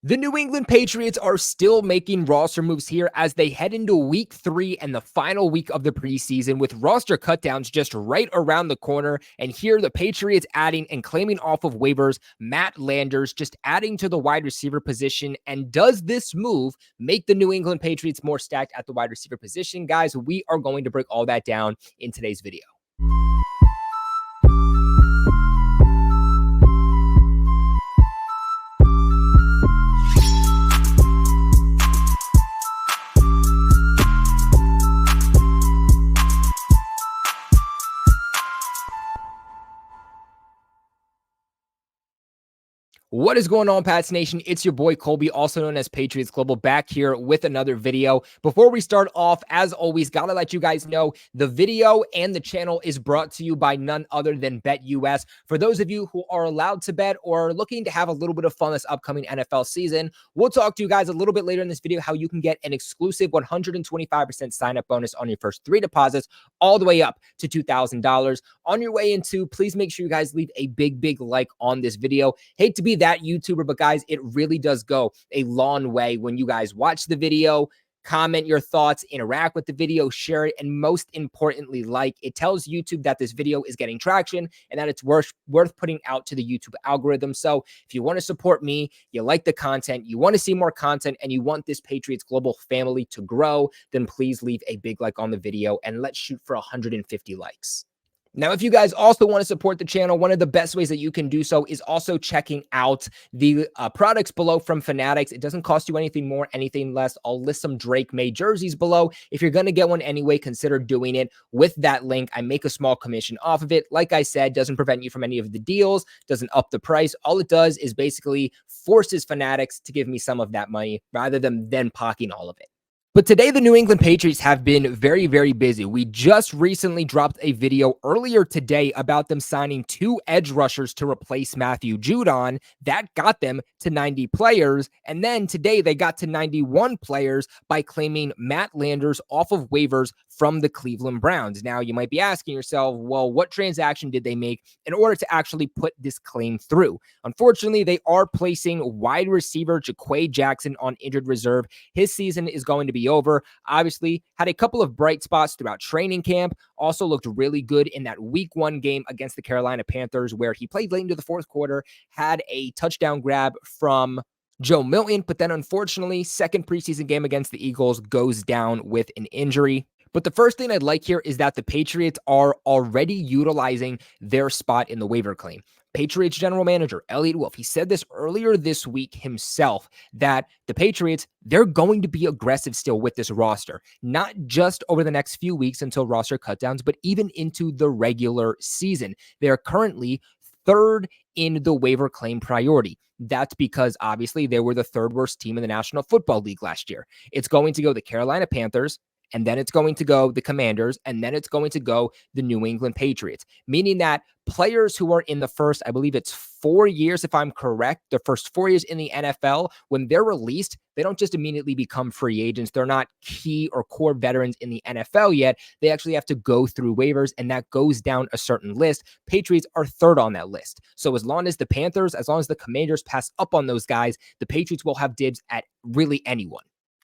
The New England Patriots are still making roster moves here as they head into week 3 and the final week of the preseason, with roster cutdowns just right around the corner. And here the Patriots adding and claiming off of waivers Matt Landers, just adding to the wide receiver position. And does this move make the New England Patriots more stacked at the wide receiver position? Guys, we are going to break all that down in today's video. What is going on, Pats Nation? It's your boy Colby, also known as Patriots Global, back here with another video. Before we start off, as always, gotta let you guys know the video and the channel is brought to you by none other than BetUS. For those of you who are allowed to bet or looking to have a little bit of fun this upcoming NFL season, we'll talk to you guys a little bit later in this video how you can get an exclusive 125% sign-up bonus on your first 3 deposits, all the way up to $2,000. On your way into, please make sure you guys leave a big like on this video. Hate to be that YouTuber, but guys, it really does go a long way when you guys watch the video, comment your thoughts, interact with the video, share it, and most importantly, like. It tells YouTube that this video is getting traction and that it's worth putting out to the YouTube algorithm. So if you want to support me, you like the content, you want to see more content, and you want this Patriots Global family to grow, then please leave a big like on the video and let's shoot for 150 likes. Now, if you guys also want to support the channel, one of the best ways that you can do so is also checking out the products below from Fanatics. It doesn't cost you anything more, anything less. I'll list some Drake Maye jerseys below. If you're going to get one anyway, consider doing it with that link. I make a small commission off of it. Like I said, doesn't prevent you from any of the deals, doesn't up the price. All it does is basically forces Fanatics to give me some of that money rather than then pocketing all of it. But today, the New England Patriots have been very busy. We just recently dropped a video earlier today about them signing 2 edge rushers to replace Matthew Judon. That got them to 90 players. And then today, they got to 91 players by claiming Matt Landers off of waivers from the Cleveland Browns. Now, you might be asking yourself, well, what transaction did they make in order to actually put this claim through? Unfortunately, they are placing wide receiver Jaquay Jackson on injured reserve. His season is going to be over. Obviously, had a couple of bright spots throughout training camp. Also looked really good in that week 1 game against the Carolina Panthers, where he played late into the 4th quarter, had a touchdown grab from Joe Milton, but then unfortunately, second preseason game against the Eagles goes down with an injury. But the first thing I'd like here is that the Patriots are already utilizing their spot in the waiver claim. Patriots general manager Elliott Wolf, he said this earlier this week himself, that the Patriots, they're going to be aggressive still with this roster, not just over the next few weeks until roster cutdowns, but even into the regular season. They're currently 3rd in the waiver claim priority. That's because obviously they were the 3rd worst team in the National Football League last year. It's going to go the Carolina Panthers, and then it's going to go the Commanders, and then it's going to go the New England Patriots, meaning that players who are in the first, I believe it's 4 years, if I'm correct, the first 4 years in the NFL, when they're released, they don't just immediately become free agents. They're not key or core veterans in the NFL yet. They actually have to go through waivers, and that goes down a certain list. Patriots are 3rd on that list. So as long as the Panthers, as long as the Commanders pass up on those guys, the Patriots will have dibs at really anyone.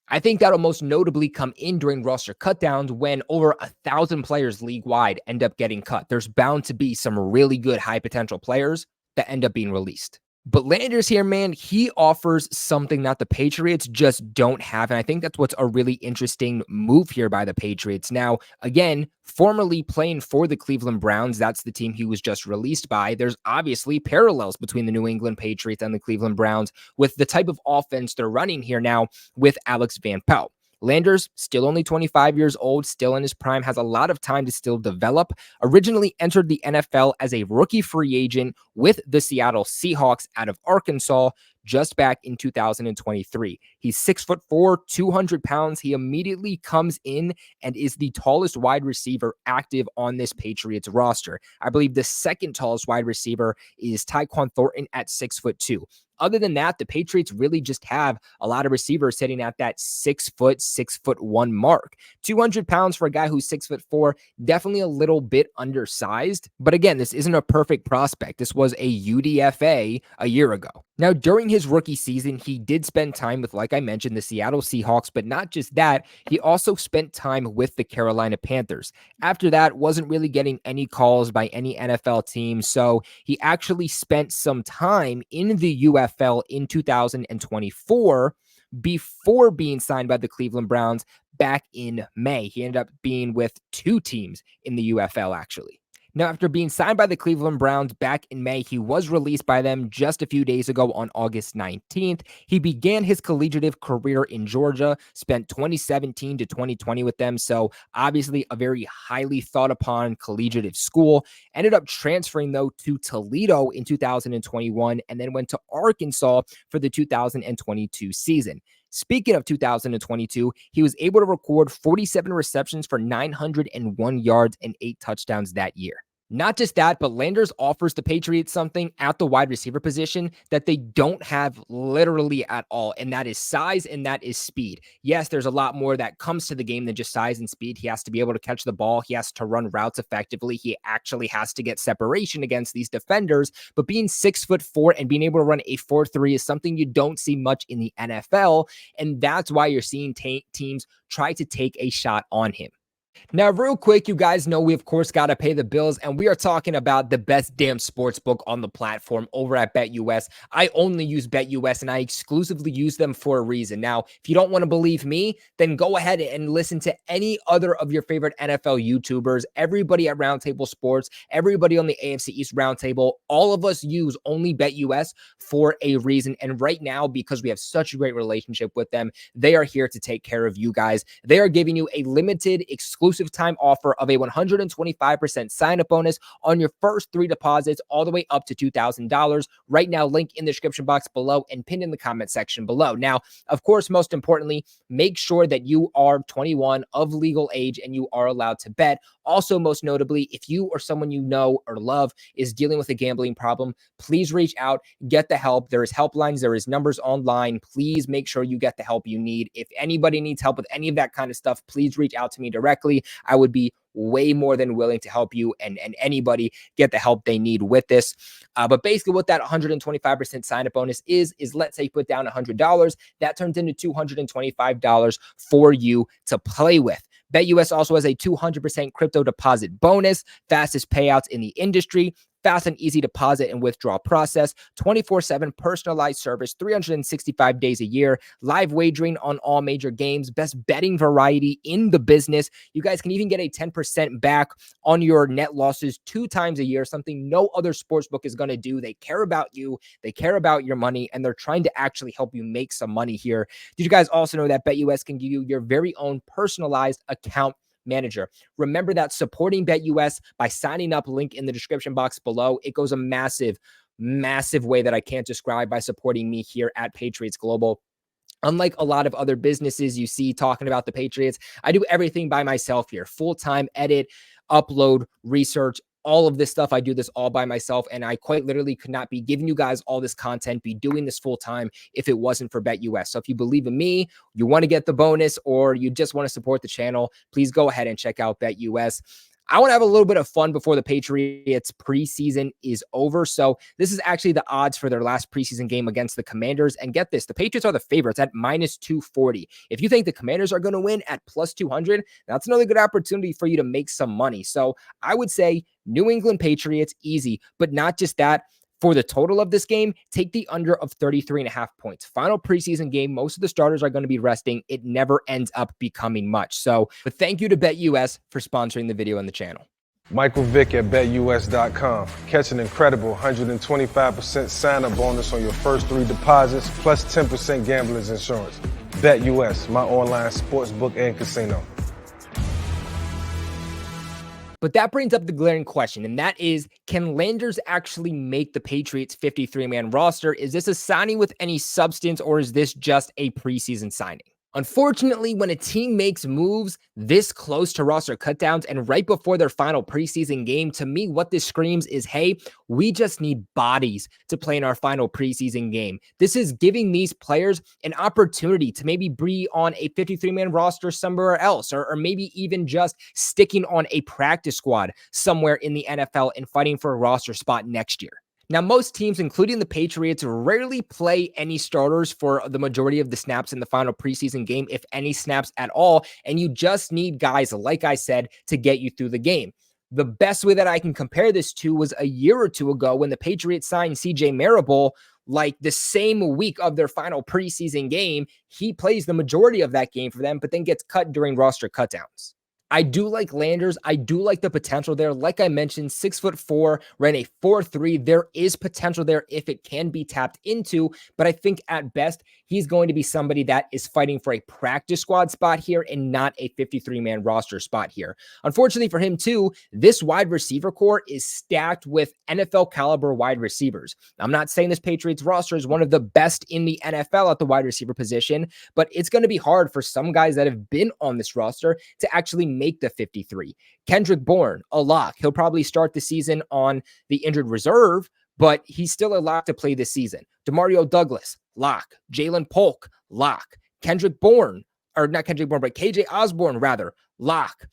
I think that'll most notably come in during roster cutdowns when over 1,000 players league-wide end up getting cut. There's bound to be some really good high potential players that end up being released. But Landers here, man, he offers something that the Patriots just don't have. And I think that's what's a really interesting move here by the Patriots. Now, again, formerly playing for the Cleveland Browns, that's the team he was just released by. There's obviously parallels between the New England Patriots and the Cleveland Browns with the type of offense they're running here now with Alex Van Pelt. Landers, still only 25 years old, still in his prime, has a lot of time to still develop. Originally entered the NFL as a rookie free agent with the Seattle Seahawks out of Arkansas just back in 2023. He's 6'4", 200 pounds. He immediately comes in and is the tallest wide receiver active on this Patriots roster. I believe the second tallest wide receiver is Tyquan Thornton at 6'2". other than that, the Patriots really just have a lot of receivers sitting at that 6', 6'1" mark. 200 pounds for a guy who's 6'4", definitely a little bit undersized. But again, this isn't a perfect prospect. This was a UDFA a year ago. Now, during his rookie season, he did spend time with, like I mentioned, the Seattle Seahawks, but not just that, he also spent time with the Carolina Panthers. After that, wasn't really getting any calls by any NFL team, so he actually spent some time in the UFL in 2024 before being signed by the Cleveland Browns back in May. He ended up being with 2 teams in the UFL, actually. Now, after being signed by the Cleveland Browns back in May, he was released by them just a few days ago on August 19th. He began his collegiate career in Georgia, spent 2017 to 2020 with them, so obviously a very highly thought upon collegiate school. Ended up transferring, though, to Toledo in 2021 and then went to Arkansas for the 2022 season. Speaking of 2022, he was able to record 47 receptions for 901 yards and 8 touchdowns that year. Not just that, but Landers offers the Patriots something at the wide receiver position that they don't have literally at all, and that is size and that is speed. Yes, there's a lot more that comes to the game than just size and speed. He has to be able to catch the ball. He has to run routes effectively. He actually has to get separation against these defenders, but being 6'4" and being able to run a 4.3 is something you don't see much in the NFL, and that's why you're seeing teams try to take a shot on him. Now, real quick, you guys know we, of course, got to pay the bills, and we are talking about the best damn sports book on the platform over at BetUS. I only use BetUS, and I exclusively use them for a reason. Now, if you don't want to believe me, then go ahead and listen to any other of your favorite NFL YouTubers, everybody at Roundtable Sports, everybody on the AFC East Roundtable. All of us use only BetUS for a reason, and right now, because we have such a great relationship with them, they are here to take care of you guys. They are giving you a limited, exclusive time offer of a 125% sign-up bonus on your first 3 deposits all the way up to $2,000. Right now, link in the description box below and pinned in the comment section below. Now, of course, most importantly, make sure that you are 21 of legal age and you are allowed to bet. Also, most notably, if you or someone you know or love is dealing with a gambling problem, please reach out, get the help. There is helplines, there is numbers online. Please make sure you get the help you need. If anybody needs help with any of that kind of stuff, please reach out to me directly. I would be way more than willing to help you and anybody get the help they need with this. But basically what that 125% sign-up bonus is let's say you put down $100, that turns into $225 for you to play with. BetUS also has a 200% crypto deposit bonus, fastest payouts in the industry, fast and easy deposit and withdrawal process, 24/7 personalized service, 365 days a year, live wagering on all major games, best betting variety in the business. You guys can even get a 10% back on your net losses 2 times a year, something no other sportsbook is going to do. They care about you, they care about your money, and they're trying to actually help you make some money here. Did you guys also know that BetUS can give you your very own personalized account manager? Remember that supporting BetUS by signing up, link in the description box below. It goes a massive way that I can't describe by supporting me here at Patriots Global. Unlike a lot of other businesses you see talking about the Patriots, I do everything by myself here. Full-time edit, upload, research, all of this stuff. I do this all by myself, and I quite literally could not be giving you guys all this content, be doing this full time if it wasn't for BetUS. So if you believe in me, you want to get the bonus, or you just want to support the channel, please go ahead and check out BetUS. I want to have a little bit of fun before the Patriots preseason is over. So this is actually the odds for their last preseason game against the Commanders. And get this, the Patriots are the favorites at -240. If you think the Commanders are going to win at +200, that's another good opportunity for you to make some money. So I would say New England Patriots, easy, but not just that. For the total of this game, take the under of 33.5 points. Final preseason game, most of the starters are going to be resting. It never ends up becoming much. So, but thank you to BetUS for sponsoring the video and the channel. Michael Vick at BetUS.com. Catch an incredible 125% sign-up bonus on your first 3 deposits, plus 10% gambler's insurance. BetUS, my online sportsbook and casino. But that brings up the glaring question, and that is, can Landers actually make the Patriots 53-man roster? Is this a signing with any substance, or is this just a preseason signing? Unfortunately, when a team makes moves this close to roster cutdowns and right before their final preseason game, to me, what this screams is, hey, we just need bodies to play in our final preseason game. This is giving these players an opportunity to maybe be on a 53-man roster somewhere else, or maybe even just sticking on a practice squad somewhere in the NFL and fighting for a roster spot next year. Now, most teams, including the Patriots, rarely play any starters for the majority of the snaps in the final preseason game, if any snaps at all, and you just need guys, like I said, to get you through the game. The best way that I can compare this to was a year or two ago when the Patriots signed CJ Marable. Like the same week of their final preseason game, he plays the majority of that game for them, but then gets cut during roster cutdowns. I do like Landers. I do like the potential there. Like I mentioned, 6'4", ran a 4.3. There is potential there if it can be tapped into, but I think at best, he's going to be somebody that is fighting for a practice squad spot here and not a 53-man roster spot here. Unfortunately for him too, this wide receiver core is stacked with NFL caliber wide receivers. I'm not saying this Patriots roster is one of the best in the NFL at the wide receiver position, but it's going to be hard for some guys that have been on this roster to actually make the 53. Kendrick Bourne, a lock. He'll probably start the season on the injured reserve, but he's still a lock to play this season. Demario Douglas, lock. Jalen Polk, lock. Kendrick Bourne, or not Kendrick Bourne, but KJ Osborne, rather, lock.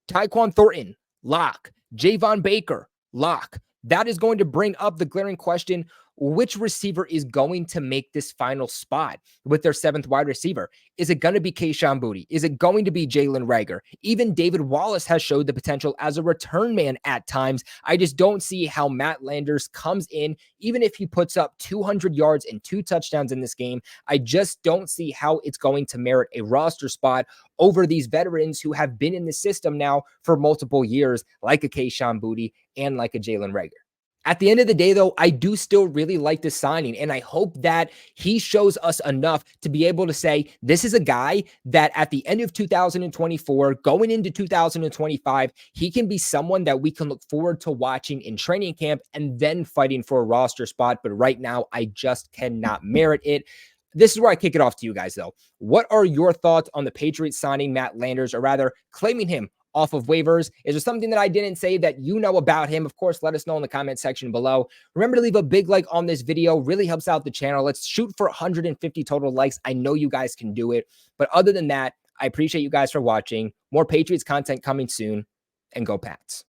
Tyquan Thornton, lock. Javon Baker, lock. That is going to bring up the glaring question, which receiver is going to make this final spot with their seventh wide receiver? Is it going to be Kayshon Boutte? Is it going to be Jalen Reagor? Even David Wallace has showed the potential as a return man at times. I just don't see how Matt Landers comes in, even if he puts up 200 yards and 2 touchdowns in this game. I just don't see how it's going to merit a roster spot over these veterans who have been in the system now for multiple years, like a Kayshon Boutte and like a Jalen Reagor. At the end of the day, though, I do still really like this signing, and I hope that he shows us enough to be able to say, this is a guy that at the end of 2024, going into 2025, he can be someone that we can look forward to watching in training camp and then fighting for a roster spot. But right now, I just cannot merit it. This is where I kick it off to you guys, though. What are your thoughts on the Patriots signing Matt Landers, or rather claiming him off of waivers? Is there something that I didn't say that you know about him? Of course, let us know in the comment section below. Remember to leave a big like on this video. Really helps out the channel. Let's shoot for 150 total likes. I know you guys can do it. But other than that, I appreciate you guys for watching. More Patriots content coming soon, and go Pats.